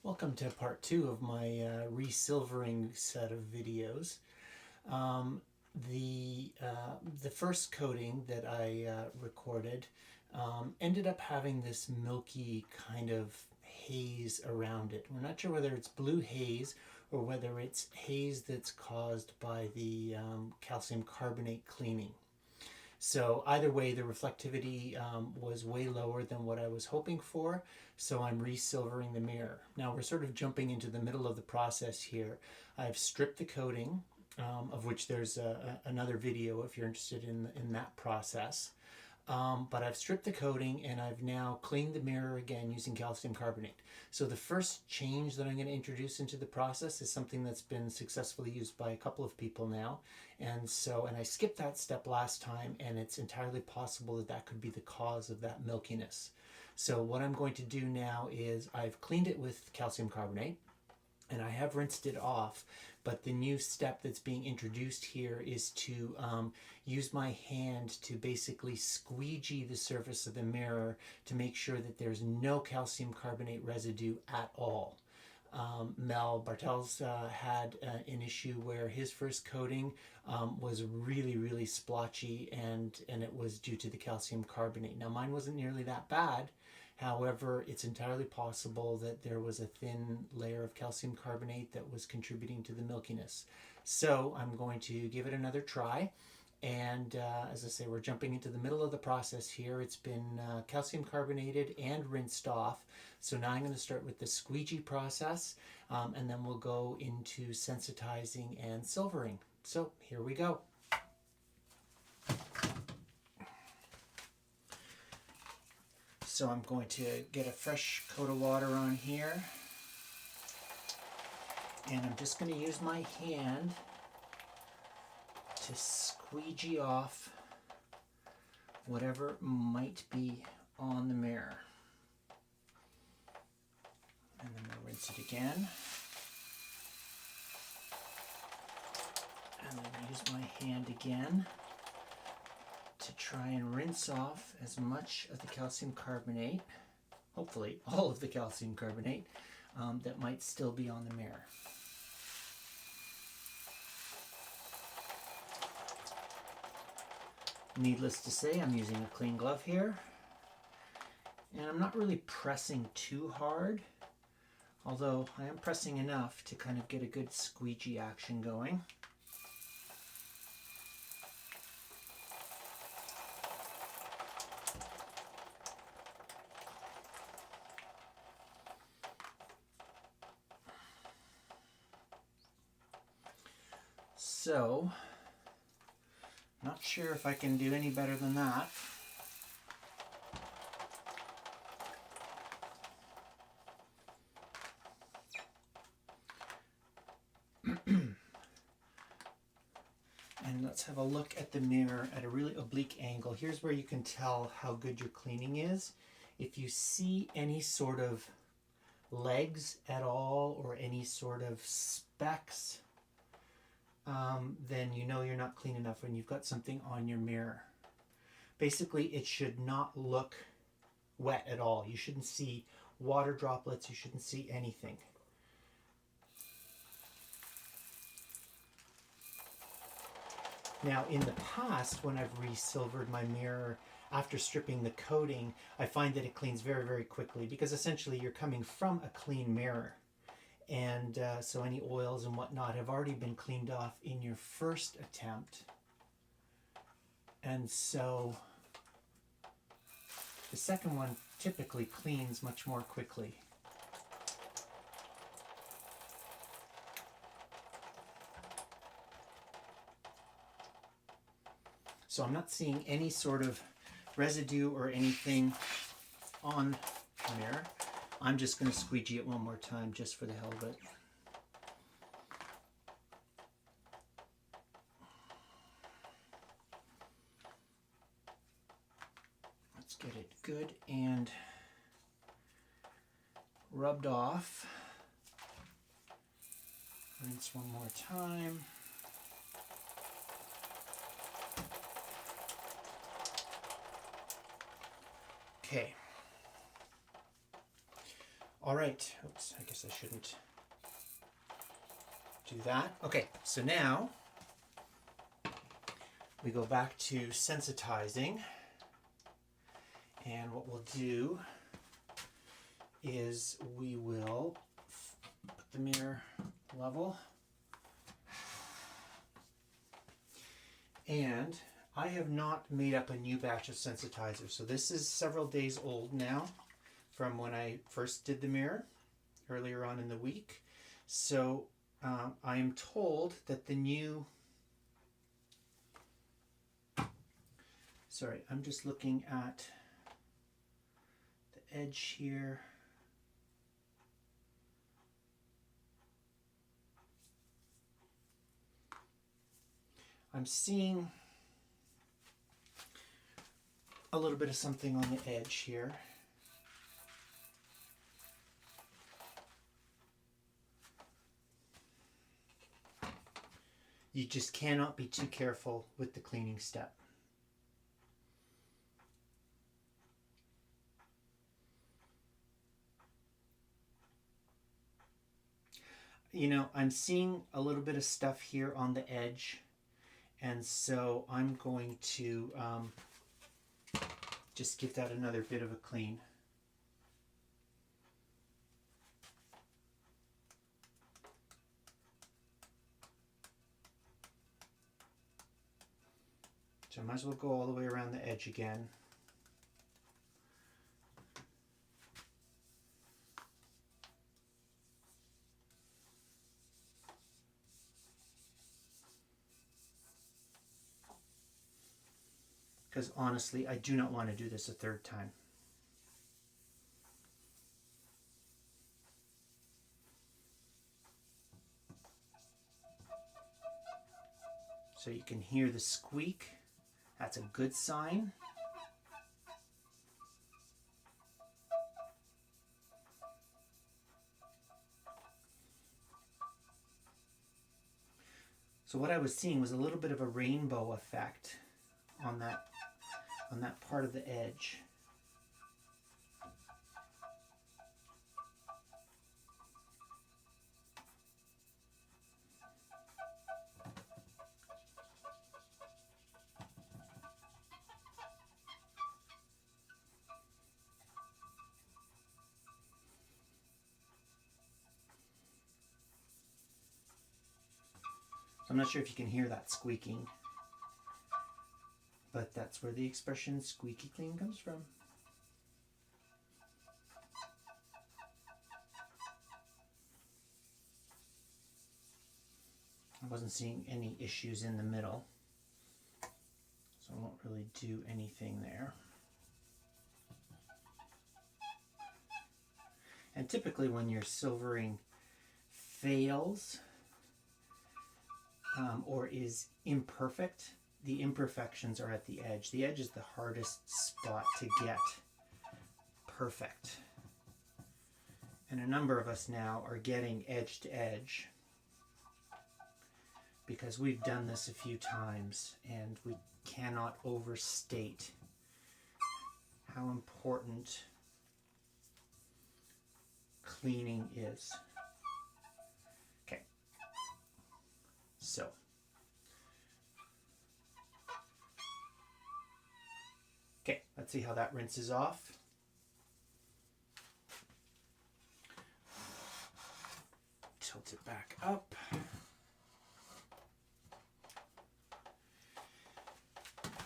Welcome to part 2 of my re-silvering set of videos. Um, the first coating that I recorded ended up having this milky kind of haze around it. We're not sure whether it's blue haze or whether it's haze that's caused by the calcium carbonate cleaning. So either way, the reflectivity was way lower than what I was hoping for, so I'm re-silvering the mirror. Now we're sort of jumping into the middle of the process here. I've stripped the coating, of which there's another video if you're interested in that process. But I've stripped the coating and I've now cleaned the mirror again using calcium carbonate. So the first change that I'm going to introduce into the process is something that's been successfully used by a couple of people now. And I skipped that step last time, and it's entirely possible that that could be the cause of that milkiness. So what I'm going to do now is I've cleaned it with calcium carbonate and I have rinsed it off, but the new step that's being introduced here is to use my hand to basically squeegee the surface of the mirror to make sure that there's no calcium carbonate residue at all. Mel Bartel's had an issue where his first coating was really splotchy, and it was due to the calcium carbonate. Now mine wasn't nearly that bad. However, it's entirely possible that there was a thin layer of calcium carbonate that was contributing to the milkiness. So I'm going to give it another try. And as I say, we're jumping into the middle of the process here. It's been calcium carbonated and rinsed off. So now I'm going to start with the squeegee process, and then we'll go into sensitizing and silvering. So here we go. So I'm going to get a fresh coat of water on here, and I'm just going to use my hand to squeegee off whatever might be on the mirror. And then I'll rinse it again. And then use my hand again to try and rinse off as much of the calcium carbonate, hopefully all of the calcium carbonate, that might still be on the mirror. Needless to say, I'm using a clean glove here, and I'm not really pressing too hard, although I am pressing enough to kind of get a good squeegee action going. So, not sure if I can do any better than that. And let's have a look at the mirror at a really oblique angle. Here's where you can tell how good your cleaning is. If you see any sort of legs at all or any sort of specks, then you know you're not clean enough when you've got something on your mirror. Basically, it should not look wet at all. You shouldn't see water droplets. You shouldn't see anything. Now, in the past, when I've re-silvered my mirror after stripping the coating, I find that it cleans very quickly, because essentially you're coming from a clean mirror. And so any oils and whatnot have already been cleaned off in your first attempt. And so the second one typically cleans much more quickly. So I'm not seeing any sort of residue or anything on the mirror. I'm just going to squeegee it one more time just for the hell of it. Let's get it good and rubbed off. Rinse one more time. Okay. All right. Oops, I guess I shouldn't do that. Okay, so now we go back to sensitizing. And what we'll do is we will put the mirror level. And I have not made up a new batch of sensitizers. So this is several days old now from when I first did the mirror earlier on in the week. So I am told that the new, sorry, I'm just looking at the edge here. I'm seeing a little bit of something on the edge here. You just cannot be too careful with the cleaning step. You know, I'm seeing a little bit of stuff here on the edge, and so I'm going to just give that another bit of a clean. So I might as well go all the way around the edge again. Because honestly, I do not want to do this a third time. So you can hear the squeak. That's a good sign. So what I was seeing was a little bit of a rainbow effect on that part of the edge. So I'm not sure if you can hear that squeaking, but that's where the expression squeaky clean comes from. I wasn't seeing any issues in the middle, so I won't really do anything there. And typically when your silvering fails or is imperfect, the imperfections are at the edge. The edge is the hardest spot to get perfect. And a number of us now are getting edge to edge because we've done this a few times, and we cannot overstate how important cleaning is. Okay, so okay, let's see how that rinses off. Tilt it back up.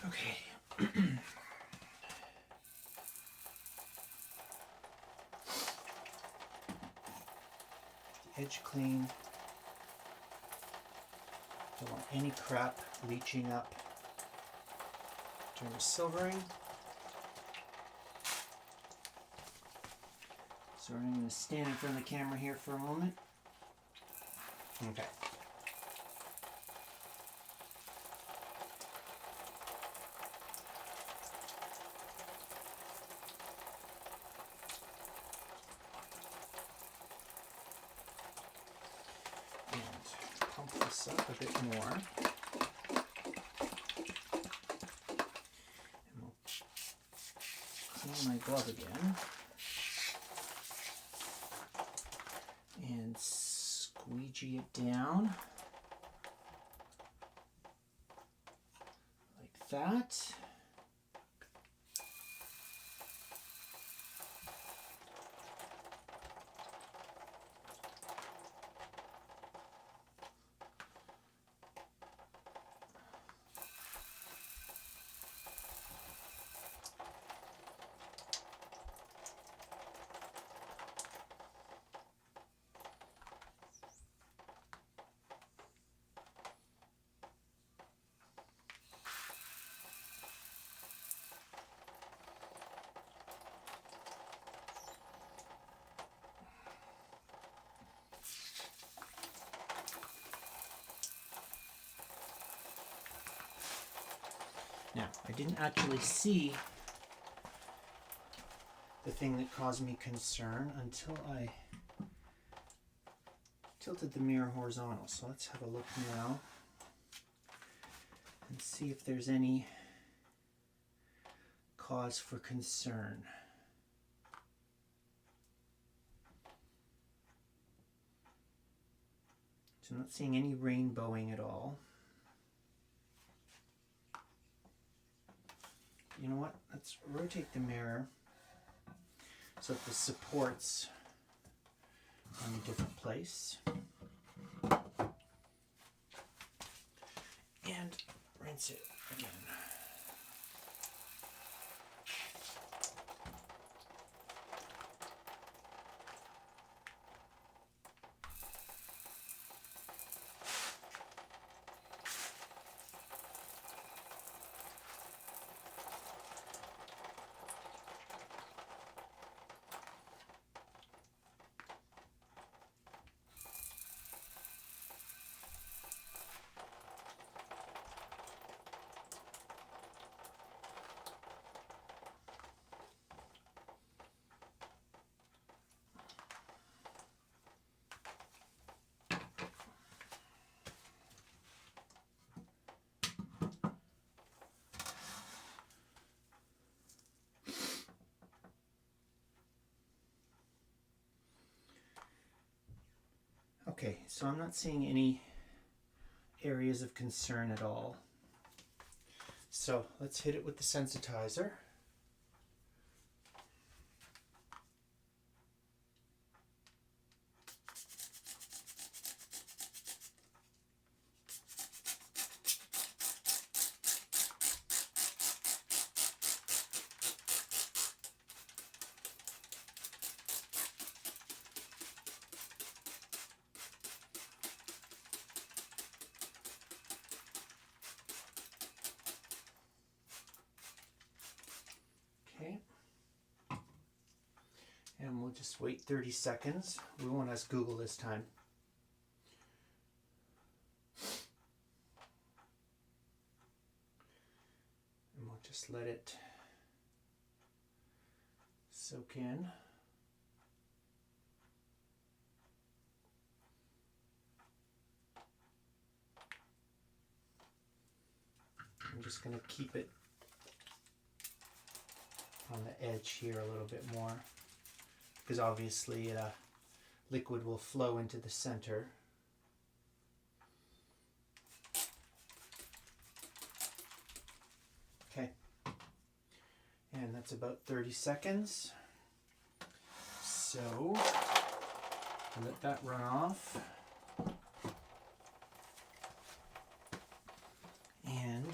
Okay. Edge clean. Don't want any crap leaching up during the silvering. So I'm going to stand in front of the camera here for a moment. Okay. Pump this up a bit more. And we'll clean my glove again. squeegee it down like that. Now, I didn't actually see the thing that caused me concern until I tilted the mirror horizontal. So let's have a look now and see if there's any cause for concern. So I'm not seeing any rainbowing at all. You know what? Let's rotate the mirror so that the supports are in a different place. And rinse it again. Okay, so I'm not seeing any areas of concern at all. So let's hit it with the sensitizer. Okay. And we'll just wait 30 seconds. We won't ask Google this time. And we'll just let it soak in. I'm just going to keep it on the edge here a little bit more, because obviously liquid will flow into the center. Okay, and that's about 30 seconds. So I'll let that run off. And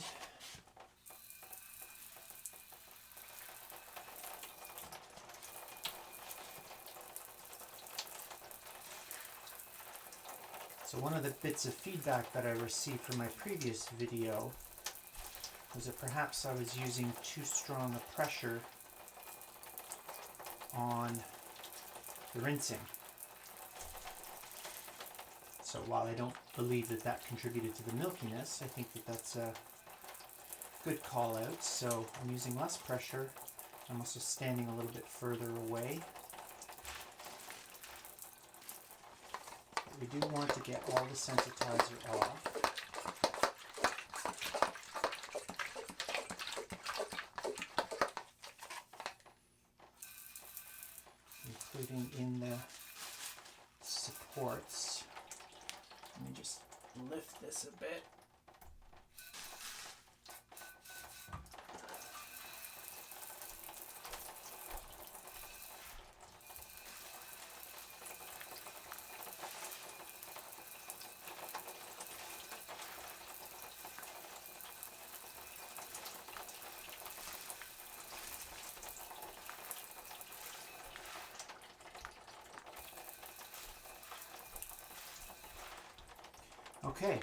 so one of the bits of feedback that I received from my previous video was that perhaps I was using too strong a pressure on the rinsing. So while I don't believe that that contributed to the milkiness, I think that that's a good call out. So I'm using less pressure. I'm also standing a little bit further away. But we do want to get all the sensitizer off. Including in the supports. lift this a bit. Okay,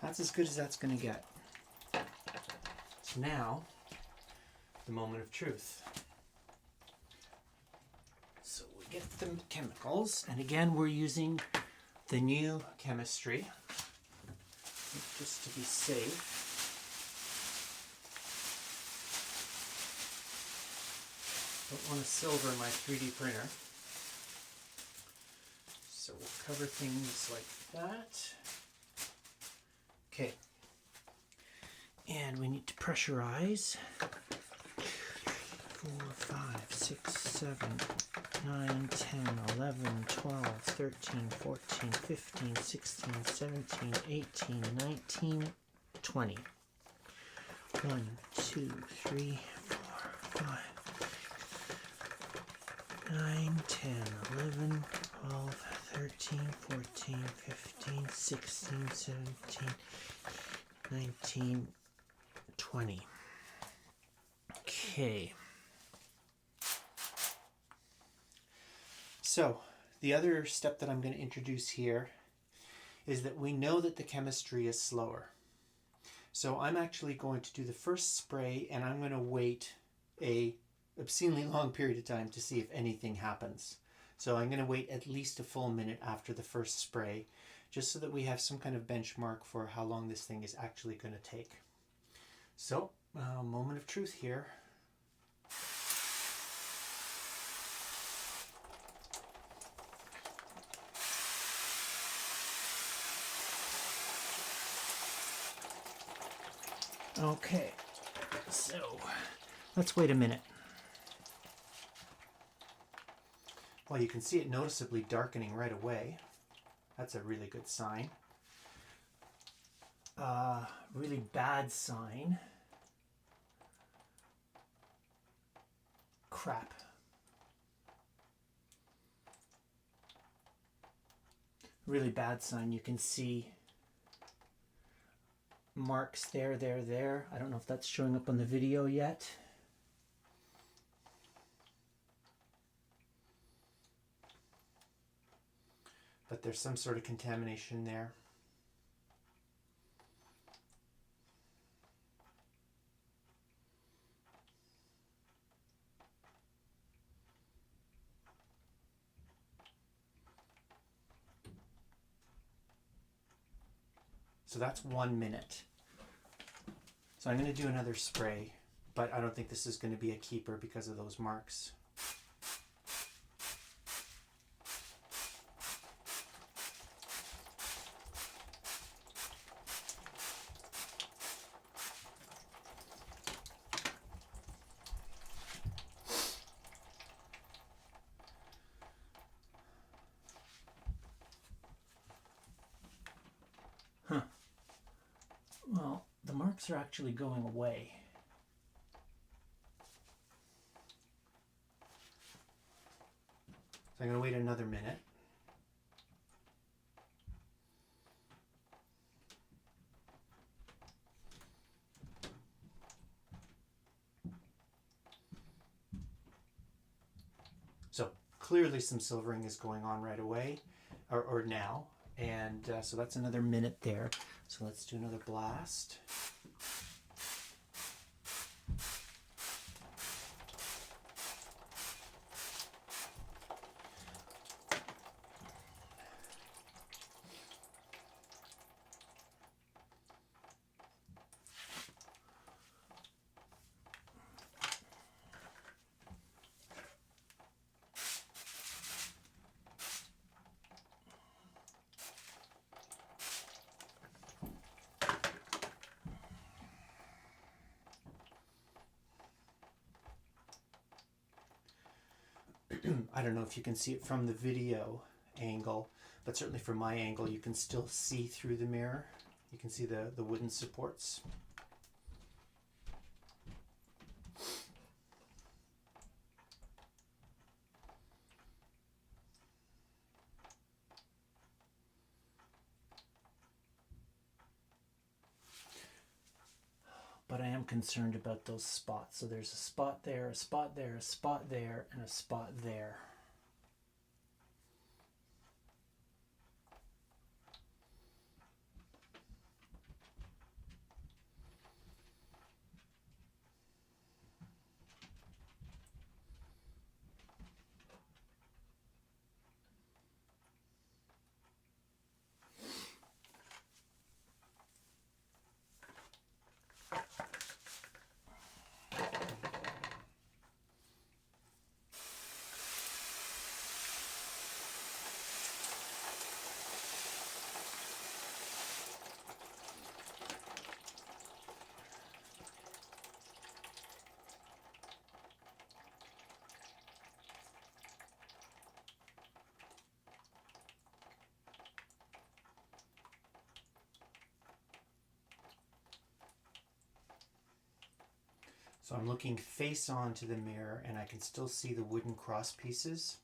that's as good as that's going to get. So now, the moment of truth. So we get the chemicals, and again we're using the new chemistry, just to be safe. Don't want to silver my 3D printer. So we'll cover things like that. Okay, and we need to pressurize. 4, 5, 6, 7, 9, 10, 11, 12, 13, 14, 15, 16, 17, 18, 19, 20. 1, 2, 3, 4, 5, 9, 10, 11, 12, 13, 14, 15, 16, 17, 19, 20. Okay. So, the other step that I'm going to introduce here is that we know that the chemistry is slower. So I'm actually going to do the first spray, and I'm going to wait a obscenely long period of time to see if anything happens. So I'm going to wait at least a full minute after the first spray, just so that we have some kind of benchmark for how long this thing is actually going to take. So, moment of truth here. Okay, so let's wait a minute. Well, you can see it noticeably darkening right away. That's a really good sign. Really bad sign. Crap. Really bad sign. You can see marks there. I don't know if that's showing up on the video yet. But there's some sort of contamination there. So that's 1 minute. So I'm going to do another spray, but I don't think this is going to be a keeper because of those marks. Well, the marks are actually going away. So I'm going to wait another minute. So clearly some silvering is going on right away, or now. And so that's another minute there. So let's do another blast. I don't know if you can see it from the video angle, but certainly from my angle you can still see through the mirror. You can see the wooden supports. But I am concerned about those spots. So there's a spot there, a spot there, a spot there, and a spot there. So I'm looking face on to the mirror and I can still see the wooden cross pieces.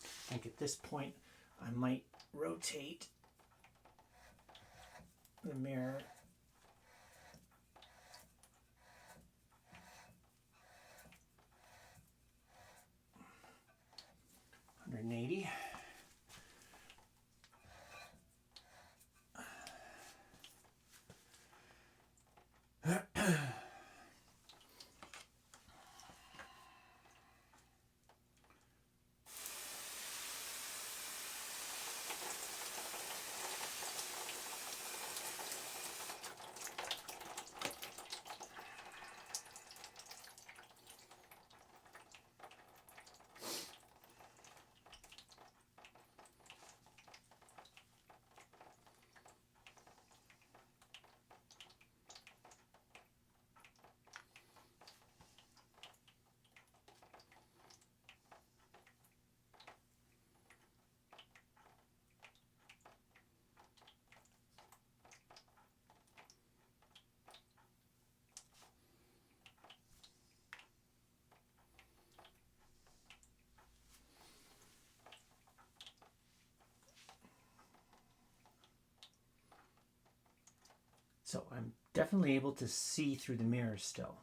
I think at this point I might rotate the mirror (180). So I'm definitely able to see through the mirror still.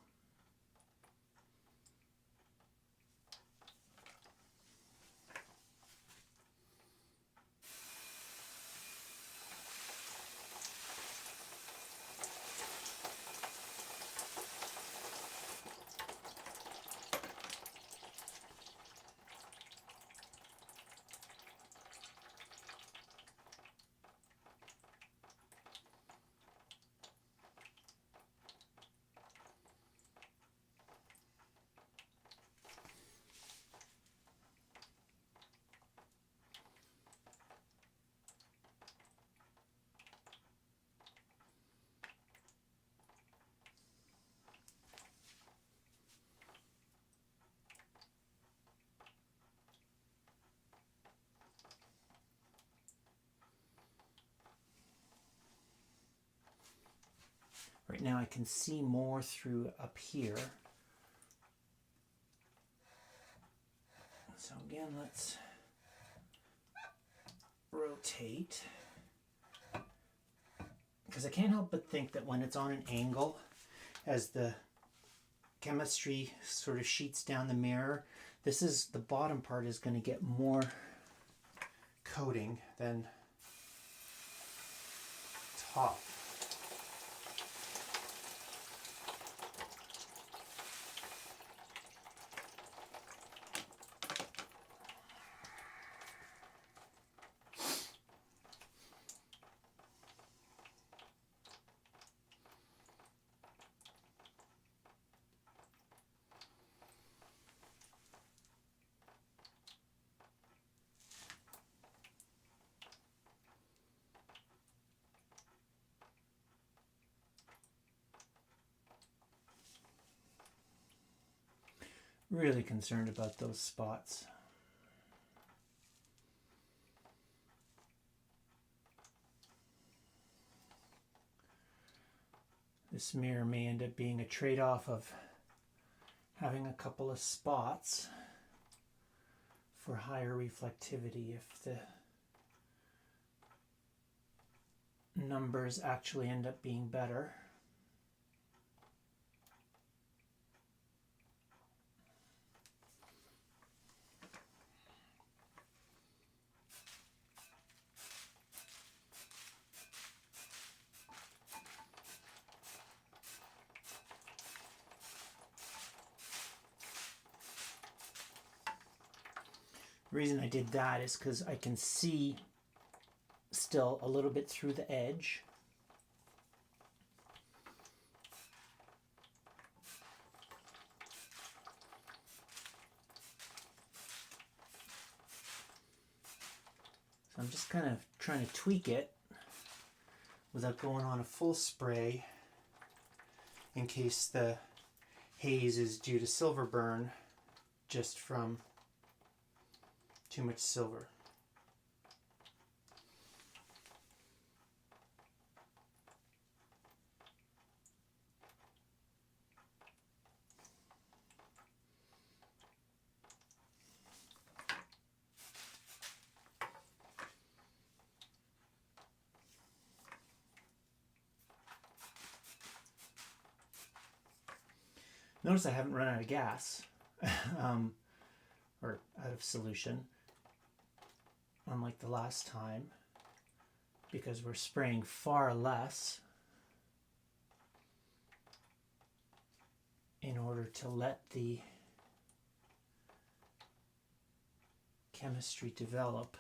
Right now I can see more through up here. So again, let's rotate. Because I can't help but think that when it's on an angle, as the chemistry sort of sheets down the mirror, the bottom part is going to get more coating than top. Really concerned about those spots. This mirror may end up being a trade-off of having a couple of spots for higher reflectivity if the numbers actually end up being better. The reason I did that is because I can see still a little bit through the edge. So I'm just kind of trying to tweak it without going on a full spray in case the haze is due to silver burn just from too much silver. Notice I haven't run out of gas or out of solution, unlike the last time, because we're spraying far less in order to let the chemistry develop.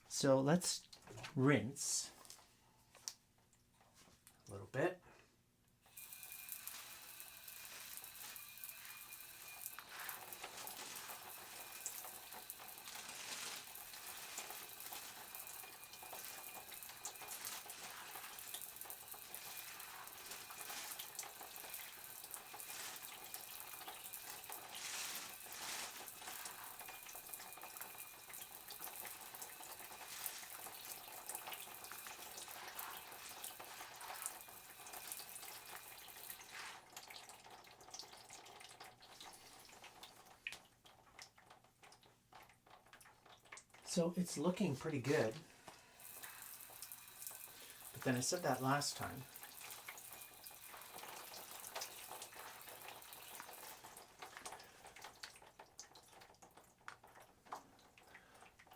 So let's rinse a little bit. So it's looking pretty good. But then I said that last time.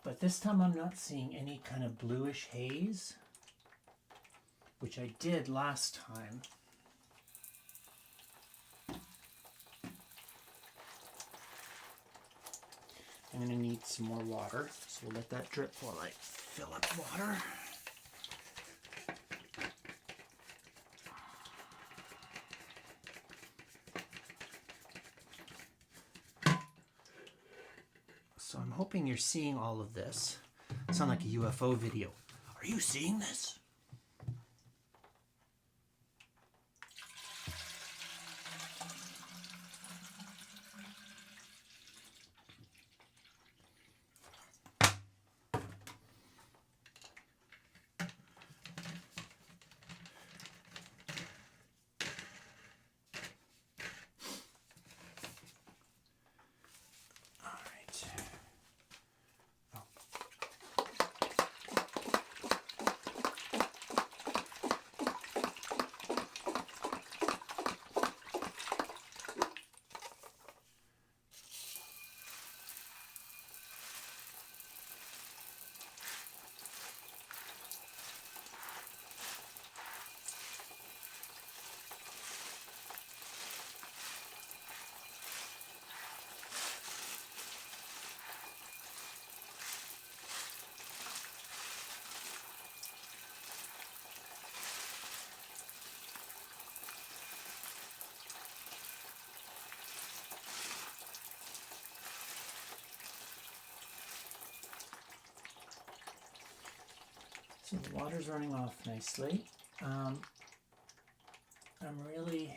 But this time I'm not seeing any kind of bluish haze, which I did last time. I'm going to need some more water, so we'll let that drip while I fill up water. So I'm hoping you're seeing all of this. Sound like a UFO video. Are you seeing this? So the water's running off nicely. I'm really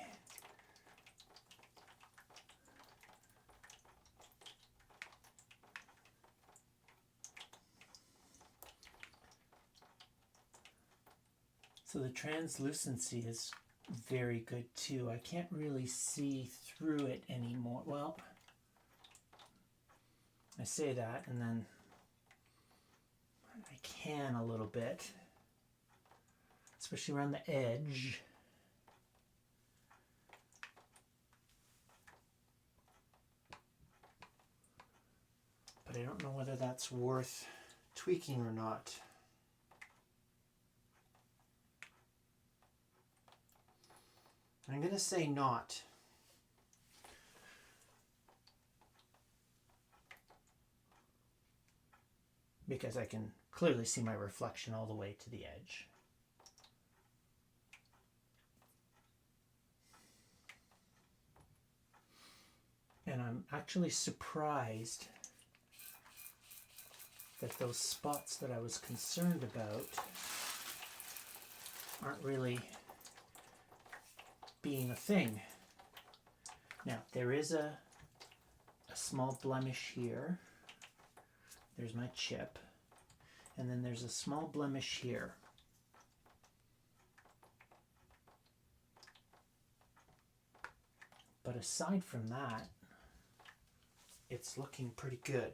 So the translucency is very good too. I can't really see through it anymore. Well, I say that and then I can a little bit, especially around the edge. But I don't know whether that's worth tweaking or not. I'm going to say not. Because I can clearly see my reflection all the way to the edge. And I'm actually surprised that those spots that I was concerned about aren't really being a thing. Now, there is a small blemish here. There's my chip. And then there's a small blemish here. But aside from that, it's looking pretty good.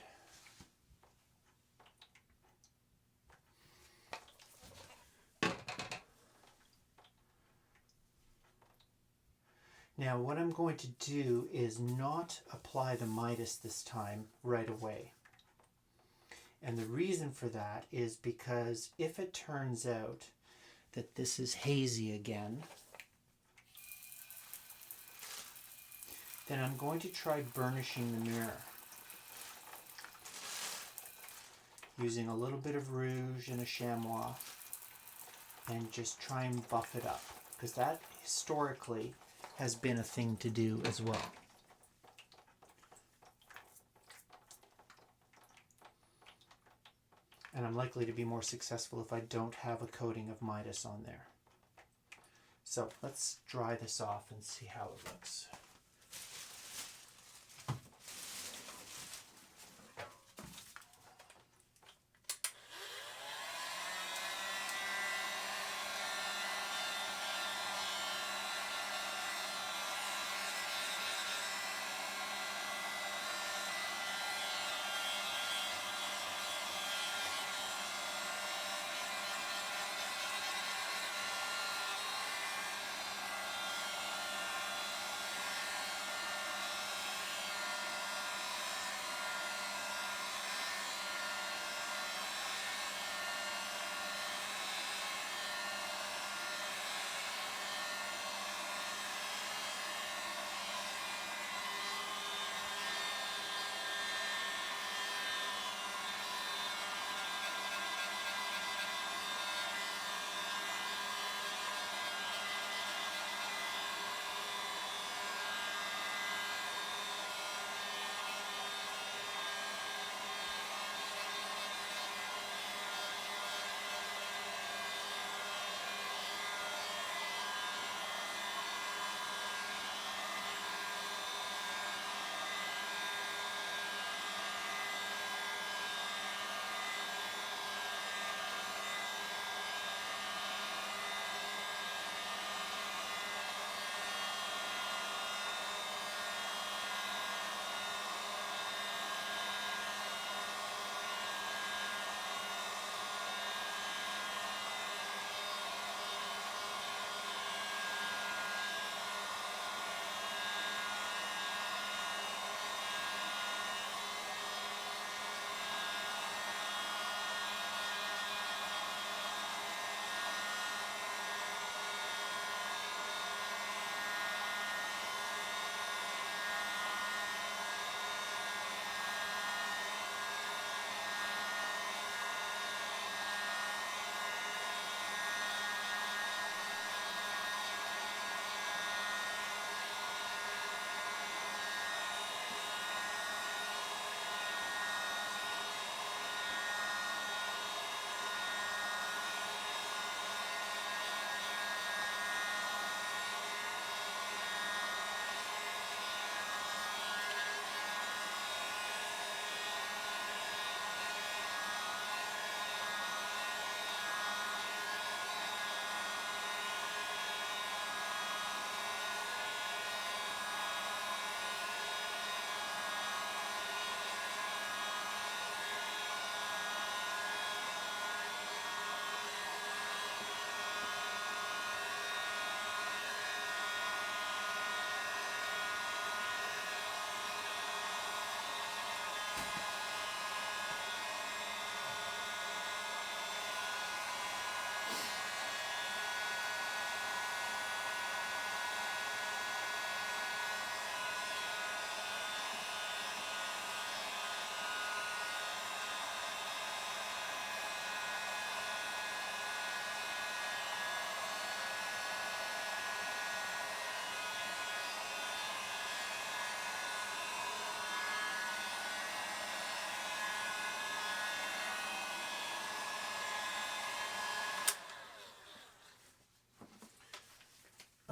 Now what I'm going to do is not apply the Midas this time right away. And the reason for that is because if it turns out that this is hazy again, then I'm going to try burnishing the mirror using a little bit of rouge and a chamois and just try and buff it up, because that historically has been a thing to do as well. And I'm likely to be more successful if I don't have a coating of Midas on there. So let's dry this off and see how it looks.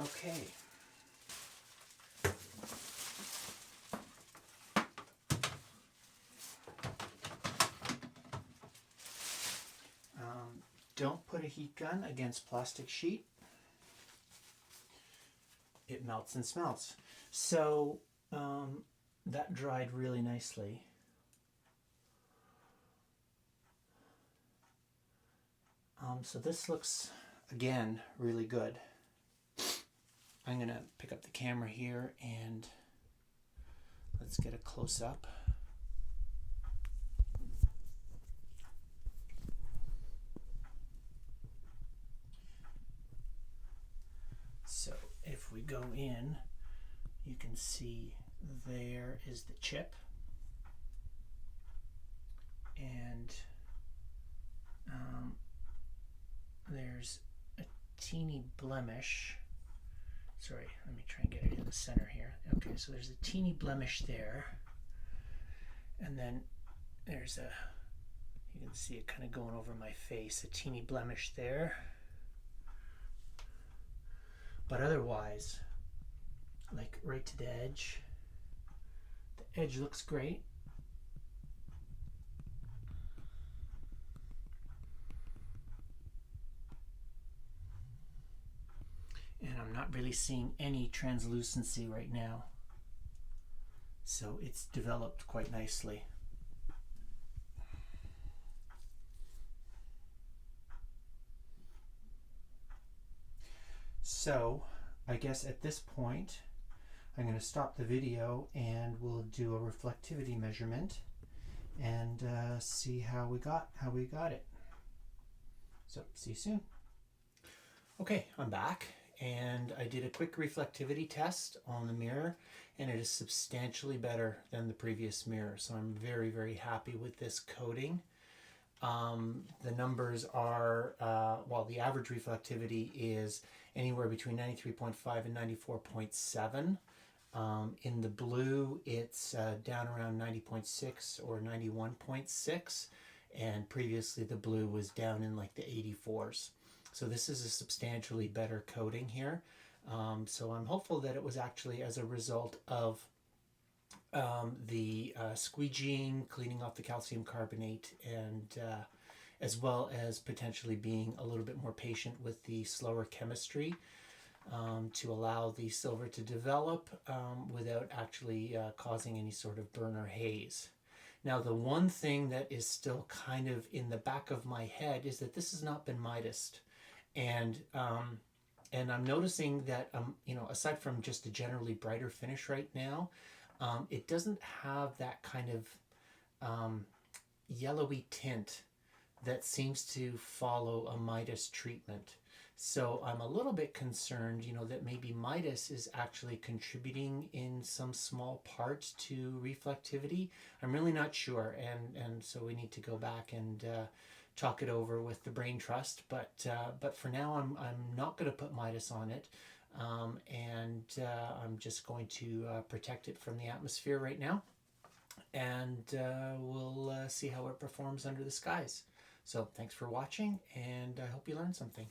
Okay. Don't put a heat gun against plastic sheet. It melts and smells. So that dried really nicely. So this looks, again, really good. I'm going to pick up the camera here and let's get a close-up. So if we go in, you can see there is the chip, and there's a teeny blemish. Sorry, let me try and get it in the center here. Okay, so there's a teeny blemish there, and then there's a, you can see it kind of going over my face, a teeny blemish there. But otherwise, like right to the edge looks great. And I'm not really seeing any translucency right now. So it's developed quite nicely. So I guess at this point I'm going to stop the video and we'll do a reflectivity measurement and see how we got it. So see you soon. Okay, I'm back, and I did a quick reflectivity test on the mirror, and it is substantially better than the previous mirror. So I'm very, very happy with this coating. The numbers are, well, the average reflectivity is anywhere between 93.5 and 94.7. In the blue, it's down around 90.6 or 91.6, and previously the blue was down in like the 84s. So this is a substantially better coating here. So I'm hopeful that it was actually as a result of the squeegeeing, cleaning off the calcium carbonate, and as well as potentially being a little bit more patient with the slower chemistry to allow the silver to develop without actually causing any sort of burn or haze. Now, the one thing that is still kind of in the back of my head is that this has not been Midased. And I'm noticing that, you know, aside from just a generally brighter finish right now, it doesn't have that kind of yellowy tint that seems to follow a Midas treatment. So I'm a little bit concerned, you know, that maybe Midas is actually contributing in some small part to reflectivity. I'm really not sure, and so we need to go back and talk it over with the brain trust. But for now, I'm not going to put Midas on it, and I'm just going to protect it from the atmosphere right now, and we'll see how it performs under the skies. So thanks for watching, and I hope you learned something.